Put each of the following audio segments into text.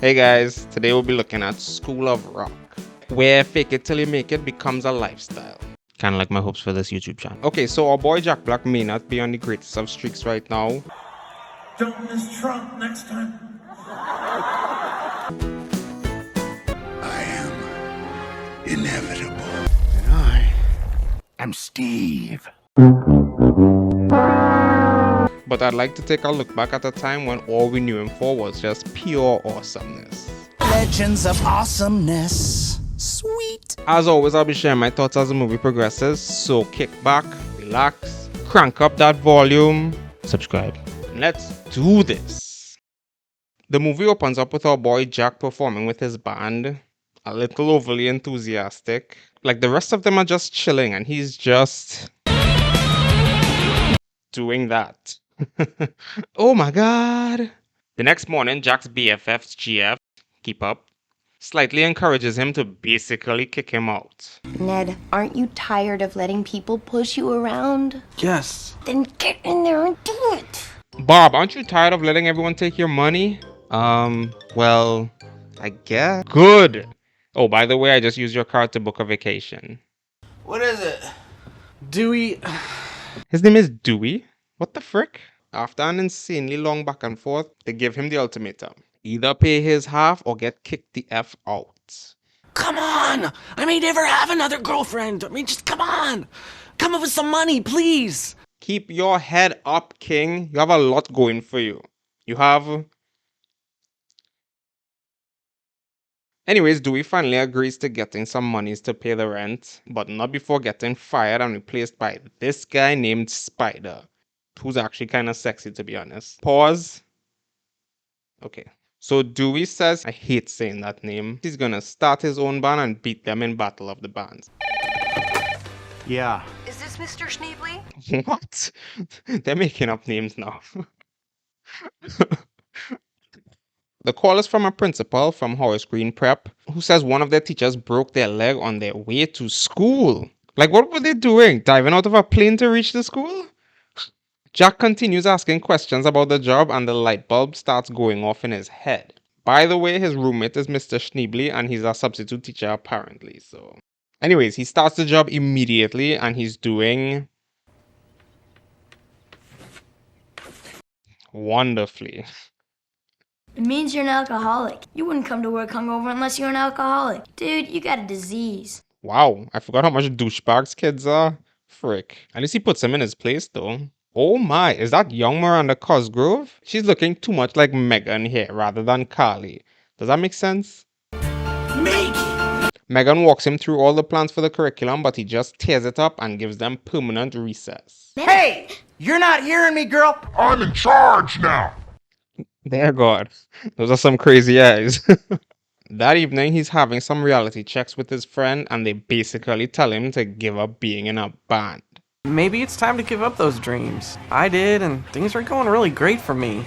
Hey guys, today we'll be looking at School of Rock, where fake it till you make it becomes a lifestyle. Kind of like my hopes for this YouTube channel. Okay, so our boy Jack Black may not be on the greatest of streaks right now. Don't miss Trump next time. I am inevitable. And I am Steve. But I'd like to take a look back at a time when all we knew him for was just pure awesomeness. Legends of awesomeness. Sweet. As always, I'll be sharing my thoughts as the movie progresses, so kick back, relax, crank up that volume, subscribe, and let's do this. The movie opens up with our boy Jack performing with his band, a little overly enthusiastic. Like the rest of them are just chilling and he's just doing that. Oh my god. The next morning, Jack's BFF's GF, keep up, slightly encourages him to basically kick him out. Ned, aren't you tired of letting people push you around? Yes. Then get in there and do it. Bob, aren't you tired of letting everyone take your money? Well, I guess. Good. Oh, by the way, I just used your card to book a vacation. What is it? Dewey. His name is Dewey? What the frick? After an insanely long back and forth, they give him the ultimatum. Either pay his half or get kicked the F out. Come on! I may never have another girlfriend. I mean, just come on! Come up with some money, please! Keep your head up, King. You have a lot going for you. You have... Anyways, Dewey finally agrees to getting some monies to pay the rent, but not before getting fired and replaced by this guy named Spider, who's actually kind of sexy to be honest. Pause. Okay. So Dewey says, I hate saying that name, he's gonna start his own band and beat them in Battle of the Bands. Yeah. Is this Mr. Schneebly? What? They're making up names now. The call is from a principal from Horace Green Prep who says one of their teachers broke their leg on their way to school. Like, what were they doing? Diving out of a plane to reach the school? Jack continues asking questions about the job and the light bulb starts going off in his head. By the way, his roommate is Mr. Schneebly and he's a substitute teacher apparently, so... Anyways, he starts the job immediately and he's doing... wonderfully. It means you're an alcoholic. You wouldn't come to work hungover unless you're an alcoholic. Dude, you got a disease. Wow, I forgot how much douchebags kids are. Frick. At least he puts him in his place though. Oh my, is that young Miranda Cosgrove? She's looking too much like Megan here rather than Carly. Does that make sense? Megan walks him through all the plans for the curriculum, but he just tears it up and gives them permanent recess. Hey! You're not hearing me, girl! I'm in charge now. Dear God, those are some crazy eyes. That evening, he's having some reality checks with his friend, and they basically tell him to give up being in a band. Maybe it's time to give up those dreams. I did, and things are going really great for me.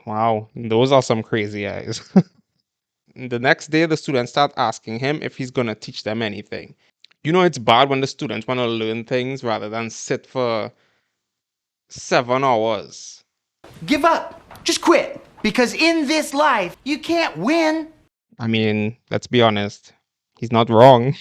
Wow, those are some crazy eyes. The next day, the students start asking him if he's gonna teach them anything. You know it's bad when the students want to learn things rather than sit for 7 hours. Give up! Just quit! Because in this life, you can't win! I mean, let's be honest. He's not wrong.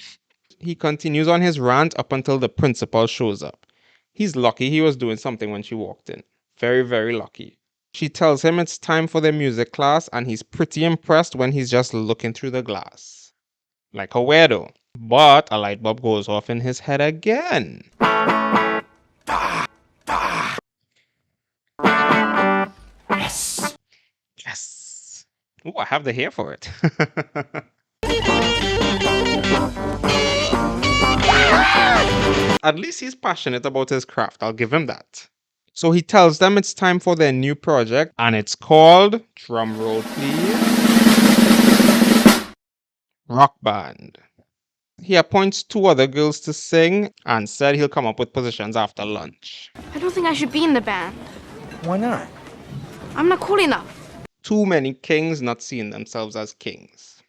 He continues on his rant up until the principal shows up. He's lucky he was doing something when she walked in. Very, very lucky. She tells him it's time for their music class and he's pretty impressed when he's just looking through the glass. Like a weirdo. But a light bulb goes off in his head again. Yes! Yes. Ooh, I have the hair for it. At least he's passionate about his craft, I'll give him that. So he tells them it's time for their new project, and it's called, drumroll please, Rock Band. He appoints 2 other girls to sing, and said he'll come up with positions after lunch. I don't think I should be in the band. Why not? I'm not cool enough. Too many kings not seeing themselves as kings.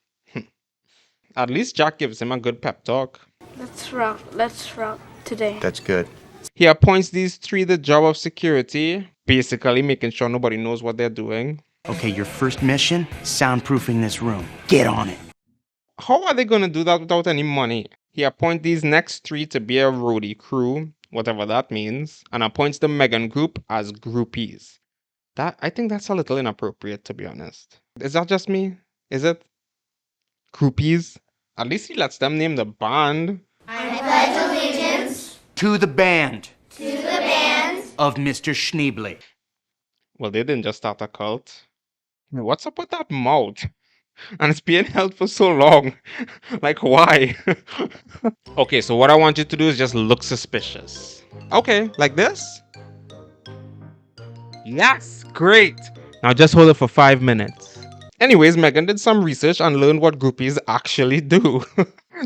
At least Jack gives him a good pep talk. Let's rock today. That's good. He appoints these 3 the job of security, basically making sure nobody knows what they're doing. Okay, your first mission, soundproofing this room. Get on it. How are they gonna do that without any money? He appoints these next three to be a roadie crew, whatever that means, and appoints the Megan group as groupies. I think that's a little inappropriate, to be honest. Is that just me? Is it? Groupies? At least he lets them name the band. To the band. To the band. Of Mr. Schneebly. Well, they didn't just start a cult. What's up with that mouth? And it's being held for so long. Like, why? Okay, so what I want you to do is just look suspicious. Okay, like this? Yes, great. Now just hold it for 5 minutes. Anyways, Megan did some research and learned what groupies actually do.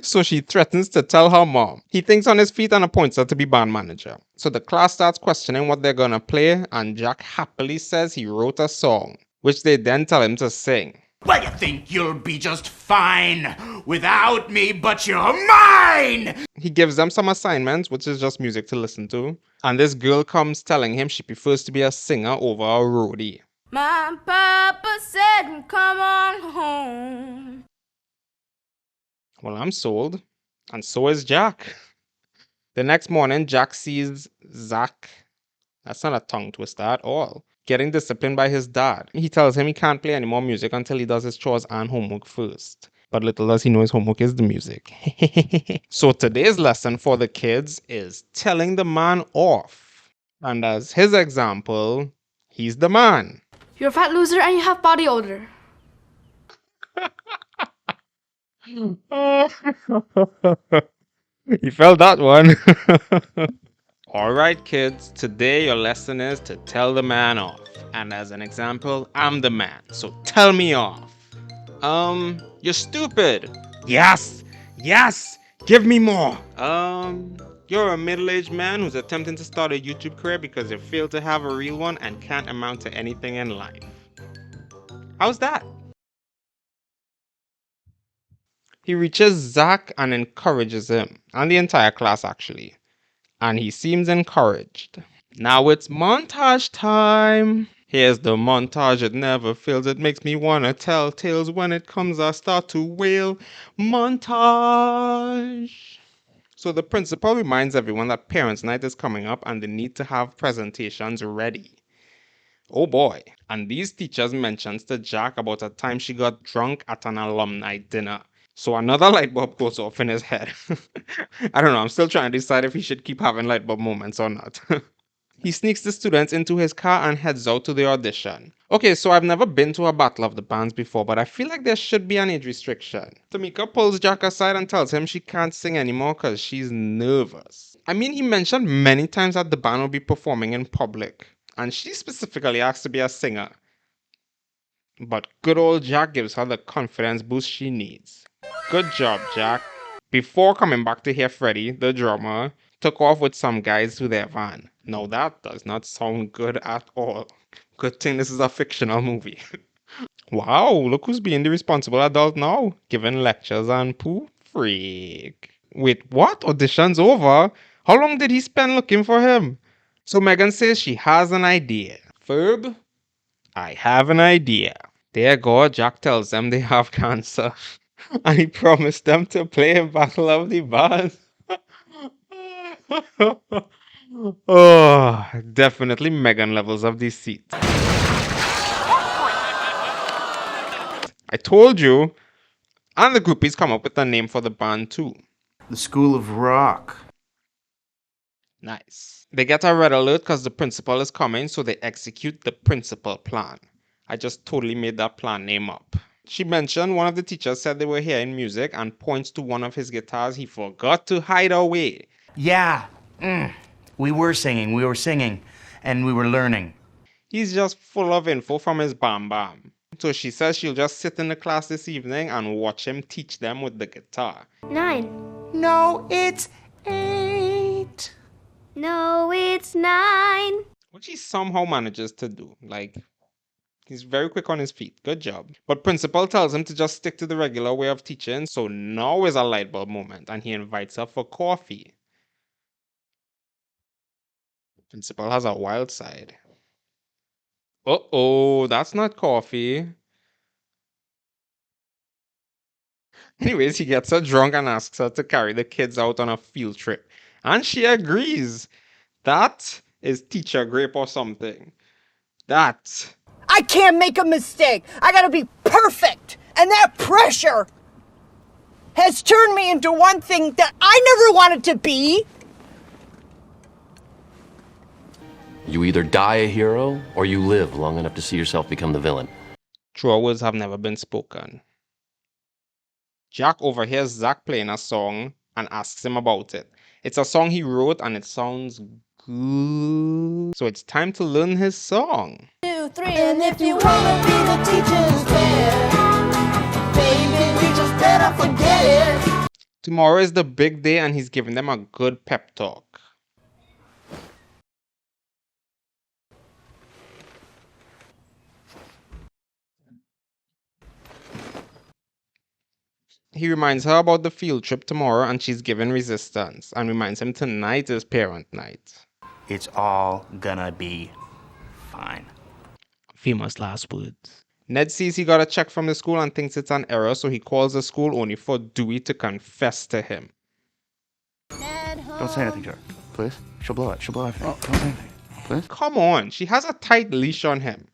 So she threatens to tell her mom. He thinks on his feet and appoints her to be band manager. So the class starts questioning what they're gonna play, and Jack happily says he wrote a song, which they then tell him to sing. Well, you think you'll be just fine without me, but you're mine! He gives them some assignments, which is just music to listen to. And this girl comes telling him she prefers to be a singer over a roadie. My papa said, come on home. Well, I'm sold. And so is Jack. The next morning, Jack sees Zach. That's not a tongue twister at all. Getting disciplined by his dad. He tells him he can't play any more music until he does his chores and homework first. But little does he know his homework is the music. So today's lesson for the kids is telling the man off. And as his example, he's the man. You're a fat loser and you have body odor. You felt that one. Alright kids, today your lesson is to tell the man off. And as an example, I'm the man, so tell me off. You're stupid. Yes, give me more. You're a middle-aged man who's attempting to start a YouTube career because you failed to have a real one and can't amount to anything in life. How's that? He reaches Zach and encourages him, and the entire class actually. And he seems encouraged. Now it's montage time. Here's the montage, it never fails. It makes me wanna tell tales. When it comes, I start to wail. Montage. So the principal reminds everyone that Parents' Night is coming up and they need to have presentations ready. Oh boy. And these teachers mentions to Jack about a time she got drunk at an alumni dinner. So another light bulb goes off in his head. I don't know, I'm still trying to decide if he should keep having light bulb moments or not. He sneaks the students into his car and heads out to the audition. Okay, so I've never been to a battle of the bands before, but I feel like there should be an age restriction. Tamika pulls Jack aside and tells him she can't sing anymore because she's nervous. I mean, he mentioned many times that the band will be performing in public, and she specifically asked to be a singer. But good old Jack gives her the confidence boost she needs. Good job, Jack. Before coming back to hear Freddie, the drummer, took off with some guys to their van. Now that does not sound good at all. Good thing this is a fictional movie. Wow, look who's being the responsible adult now, giving lectures and poo freak. Wait, what? Audition's over? How long did he spend looking for him? So Megan says she has an idea. Verb, I have an idea. Dear God, Jack tells them they have cancer. And he promised them to play in Battle of the Bands. Oh, definitely Megan levels of deceit. I told you. And the groupies come up with a name for the band too. The School of Rock. Nice. They get a red alert because the principal is coming, so they execute the principal plan. I just totally made that plan name up. She mentioned one of the teachers said they were hearing music and points to one of his guitars he forgot to hide away. Yeah. We were singing, and we were learning. He's just full of info from his bam bam. So she says she'll just sit in the class this evening and watch him teach them with the guitar. 9. No, it's 8. No, it's 9. Which he somehow manages to do. Like, he's very quick on his feet. Good job. But principal tells him to just stick to the regular way of teaching, so now is a light bulb moment, and he invites her for coffee. Principal has a wild side. Uh-oh, that's not coffee. Anyways, he gets her drunk and asks her to carry the kids out on a field trip. And she agrees. That is teacher grape or something. That. I can't make a mistake. I gotta be perfect. And that pressure has turned me into one thing that I never wanted to be. You either die a hero or you live long enough to see yourself become the villain. Truer words have never been spoken. Jack overhears Zach playing a song and asks him about it. It's a song he wrote and it sounds good. So it's time to learn his song. 2, 3, and if you wanna be the teacher's pet, baby, you just better forget it. Tomorrow is the big day and he's giving them a good pep talk. He reminds her about the field trip tomorrow and she's given resistance and reminds him tonight is parent night. It's all gonna be fine. Famous last words. Ned sees he got a check from the school and thinks it's an error, so he calls the school only for Dewey to confess to him. Don't say anything to her, please. She'll blow it. She'll blow everything. Don't say anything, please. Come on, she has a tight leash on him.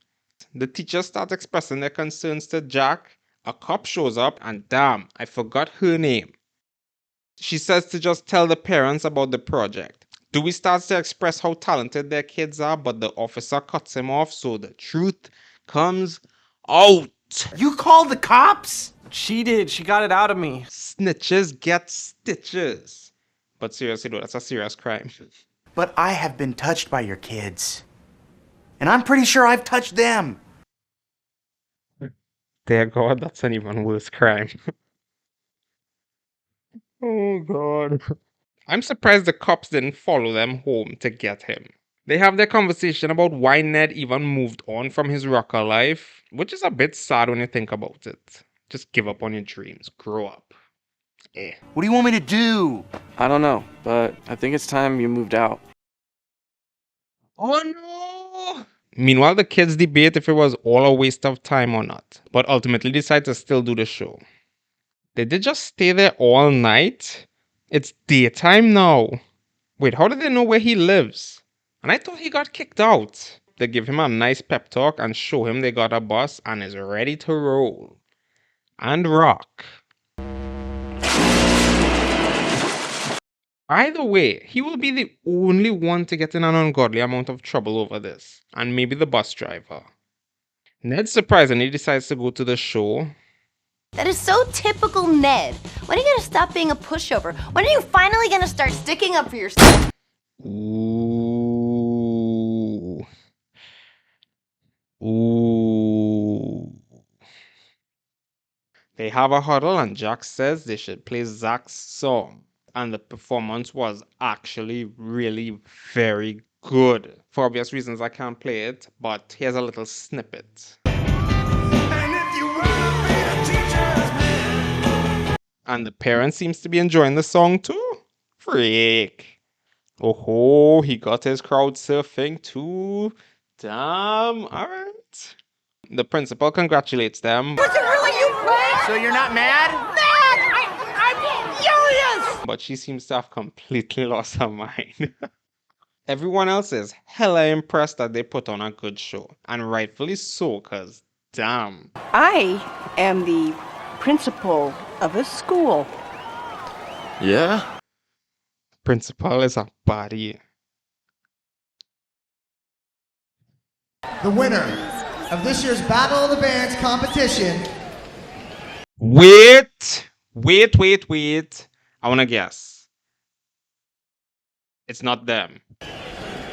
The teachers start expressing their concerns to Jack. A cop shows up and damn, I forgot her name. She says to just tell the parents about the project. Dewey starts to express how talented their kids are, but the officer cuts him off, so the truth comes out. You called the cops? She did. She got it out of me. Snitches get stitches. But seriously though, that's a serious crime. But I have been touched by your kids. And I'm pretty sure I've touched them. Dear God, that's an even worse crime. Oh God. I'm surprised the cops didn't follow them home to get him. They have their conversation about why Ned even moved on from his rocker life, which is a bit sad when you think about it. Just give up on your dreams. Grow up. What do you want me to do? I don't know, but I think it's time you moved out. Oh no! Meanwhile, the kids debate if it was all a waste of time or not, but ultimately decide to still do the show. Did they just stay there all night? It's daytime now. Wait, how did they know where he lives? And I thought he got kicked out. They give him a nice pep talk and show him they got a bus and is ready to roll. And rock. Either way, he will be the only one to get in an ungodly amount of trouble over this, and maybe the bus driver. Ned surprisingly decides to go to the show. That is so typical Ned. When are you gonna stop being a pushover? When are you finally gonna start sticking up for yourself? Ooh. Ooh. They have a huddle and Jack says they should play Zach's song. And the performance was actually really very good. For obvious reasons, I can't play it, but here's a little snippet. And the parent seems to be enjoying the song too. Freak. Oh, he got his crowd surfing too. Damn, alright. The principal congratulates them. Was it really you, Frank? So you're not mad? Mad! I'm furious! But she seems to have completely lost her mind. Everyone else is hella impressed that they put on a good show. And rightfully so, cause damn. I am the principal of a school. Yeah? Principal is a body. The winner of this year's Battle of the Bands competition. Wait. I wanna guess. It's not them.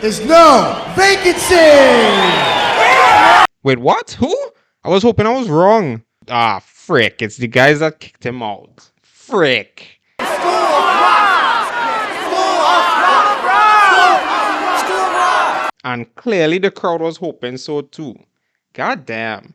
Is no vacancy! Wait, what? Who? I was hoping I was wrong. Ah, frick. It's the guys that kicked him out. Frick. And clearly the crowd was hoping so too. God damn.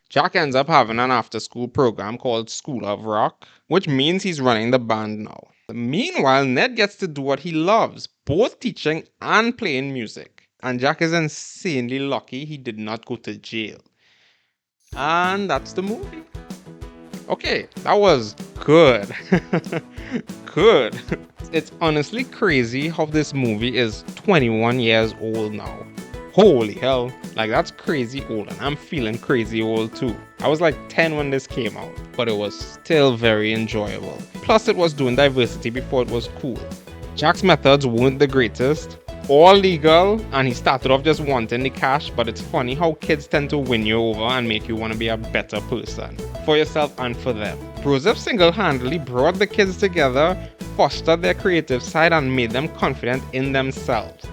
Jack ends up having an after-school program called School of Rock, which means he's running the band now. Meanwhile, Ned gets to do what he loves, both teaching and playing music. And Jack is insanely lucky he did not go to jail. And that's the movie. Okay, that was good. Good. It's honestly crazy how this movie is 21 years old now. Holy hell, like that's crazy old, and I'm feeling crazy old too. I was like 10 when this came out, but it was still very enjoyable. Plus it was doing diversity before it was cool. Jack's methods weren't the greatest, all legal, and he started off just wanting the cash, but it's funny how kids tend to win you over and make you want to be a better person, for yourself and for them. Joseph single-handedly brought the kids together, fostered their creative side, and made them confident in themselves.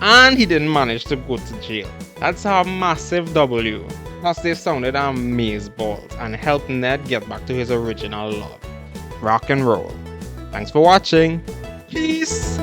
And he didn't manage to go to jail. That's a massive W. Plus they sounded amazeballs and helped Ned get back to his original love. Rock and roll. Thanks for watching. Peace.